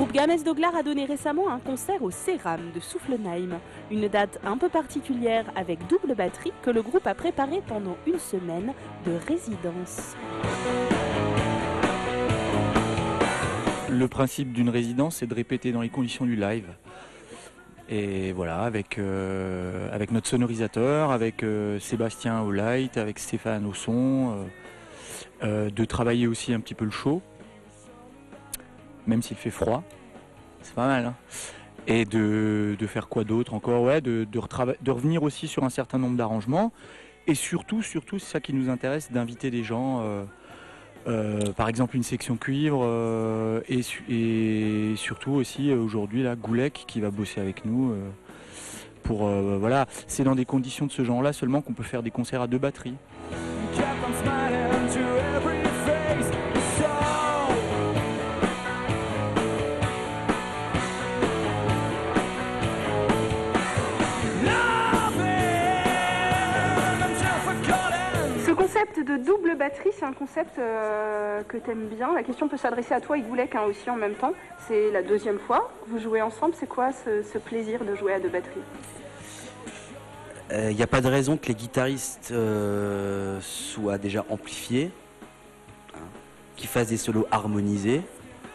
groupe Gamès Doglar a donné récemment un concert au Céram de Soufflenheim. Une date un peu particulière avec double batterie que le groupe a préparé pendant une semaine de résidence. Le principe d'une résidence, c'est de répéter dans les conditions du live. Et voilà, avec notre sonorisateur, avec Sébastien au light, avec Stéphane au son, de travailler aussi un petit peu le show, même s'il fait froid, c'est pas mal. Hein, et de faire quoi d'autre encore, ouais, de revenir aussi sur un certain nombre d'arrangements. Et surtout, c'est ça qui nous intéresse, d'inviter des gens, par exemple une section cuivre, et surtout aussi aujourd'hui là, Goulek qui va bosser avec nous. Pour voilà, c'est dans des conditions de ce genre-là seulement qu'on peut faire des concerts à 2 batteries. Ce concept de double batterie, c'est un concept que tu aimes bien. La question peut s'adresser à toi et Goulek aussi en même temps. C'est la 2e fois que vous jouez ensemble. C'est quoi ce plaisir de jouer à 2 batteries ? Il n'y a pas de raison que les guitaristes soient déjà amplifiés, hein, qu'ils fassent des solos harmonisés,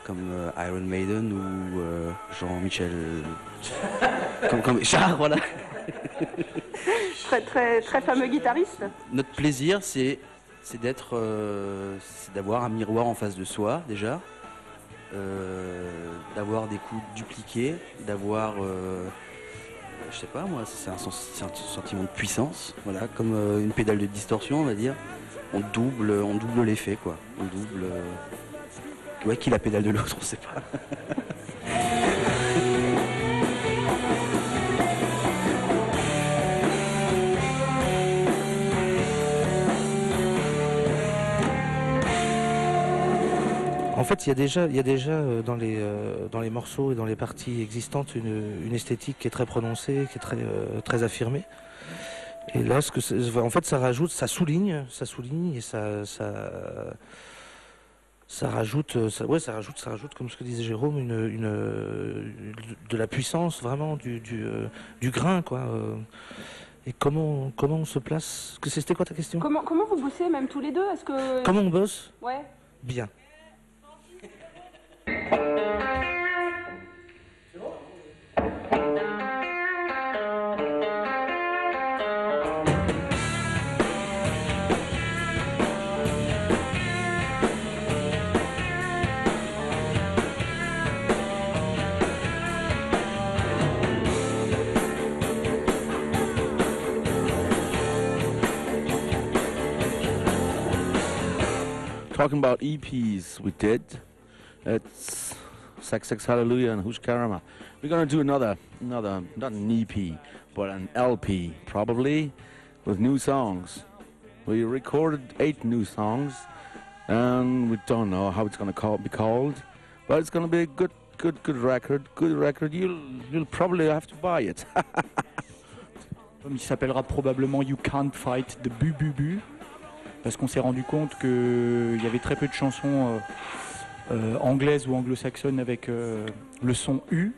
comme Iron Maiden ou Jean-Michel... comme Char, voilà. Très fameux guitariste. Notre plaisir, c'est d'avoir un miroir en face de soi, déjà, d'avoir des coups dupliqués, d'avoir... je sais pas moi, c'est un sentiment de puissance, voilà, comme une pédale de distorsion, on va dire. On double l'effet, quoi. On double... Ouais, qui la pédale de l'autre, on sait pas. En fait, il y a déjà dans les morceaux et dans les parties existantes une esthétique qui est très prononcée, qui est très affirmée. Et là, en fait, ça rajoute, ça souligne et ça rajoute, comme ce que disait Jérôme, de la puissance, vraiment du grain, quoi. Et comment on se place? C'était quoi ta question? Comment vous bossez, même tous les deux? Est-ce que... Comment on bosse? Ouais. Bien. Talking about EPs we did, it's Sex Sex Hallelujah and Who's Karama. We're going to do another, not an EP, but an LP, probably, with new songs. We recorded 8 new songs, and we don't know how it's going to be called, but it's going to be a good record. You'll probably have to buy it. Il s'appellera probablement You Can't Fight the Bu, parce qu'on s'est rendu compte qu'il y avait très peu de chansons anglaises ou anglo-saxonnes avec le son U.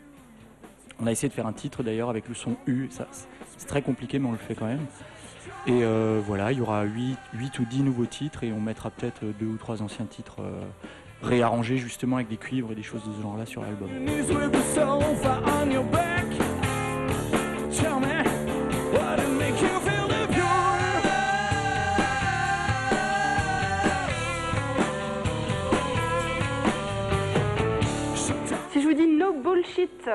On a essayé de faire un titre d'ailleurs avec le son U, c'est très compliqué mais on le fait quand même. Et voilà, il y aura 8 ou 10 nouveaux titres et on mettra peut-être 2 ou 3 anciens titres réarrangés justement avec des cuivres et des choses de ce genre-là sur l'album. Si je vous dis No Bullshit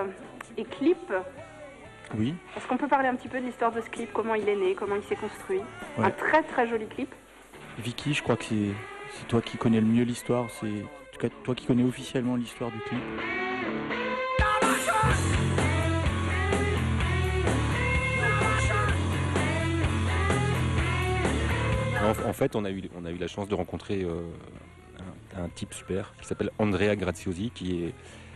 et clip, oui. Est-ce qu'on peut parler un petit peu de l'histoire de ce clip, comment il est né, comment il s'est construit? Ouais. Un très joli clip. Vicky, je crois que c'est toi qui connais le mieux l'histoire, c'est en tout cas toi qui connais officiellement l'histoire du clip. En fait, on a eu la chance de rencontrer un type super qui s'appelle Andrea Graziosi, qui est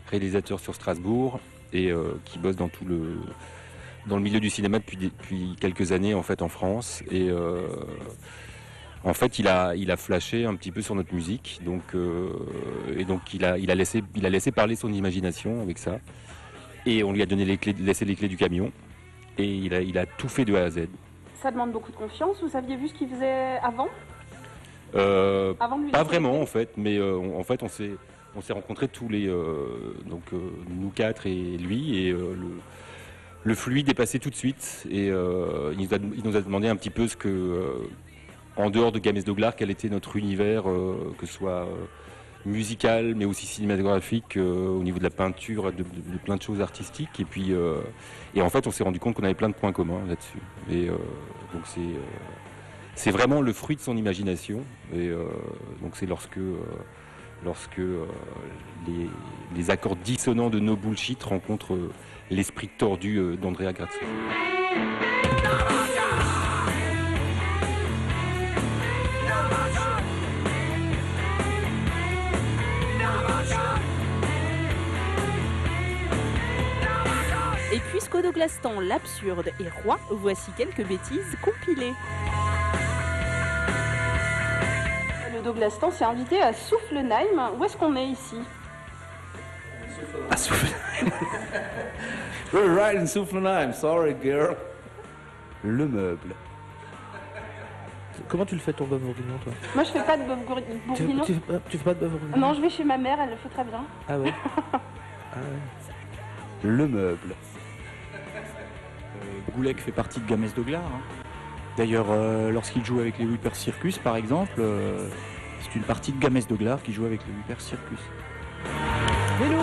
réalisateur sur Strasbourg et qui bosse dans le milieu du cinéma depuis quelques années en fait en France. Et En fait, il a flashé un petit peu sur notre musique, donc il a laissé parler son imagination avec ça. Et on lui a donné laissé les clés du camion, et il a tout fait de A à Z. Ça demande beaucoup de confiance. Vous aviez vu ce qu'il faisait avant? Avant de lui Pas laisser vraiment les clés en fait, mais en fait on s'est rencontrés tous les nous quatre et lui, et le fluide est passé tout de suite, et il nous a demandé un petit peu ce que en dehors de Gamez Douglas, quel était notre univers, que ce soit musical mais aussi cinématographique, au niveau de la peinture, de plein de choses artistiques, et puis et en fait on s'est rendu compte qu'on avait plein de points communs là-dessus, et donc c'est vraiment le fruit de son imagination, et donc c'est lorsque les accords dissonants de No Bullshit rencontrent l'esprit tordu d'Andrea Graziosi. Et puisqu'au Douglastan, l'absurde est roi, voici quelques bêtises compilées. Le Douglastan s'est invité à Soufflenheim. Où est-ce qu'on est ici? À Soufflenheim. We're right in Soufflenheim, sorry girl. Le meuble. Comment tu le fais ton bœuf bourguignon, toi? Moi, je fais pas de bœuf bourguignon. Tu fais pas de bœuf bourguignon? Non, je vais chez ma mère, elle le fait très bien. Ah ouais. Ah ouais. Le meuble. Goulec fait partie de Gamez Douglas. Hein. D'ailleurs, lorsqu'il joue avec les Whipper Circus, par exemple, c'est une partie de Gamez Douglas qui joue avec les Whipper Circus. Vélo.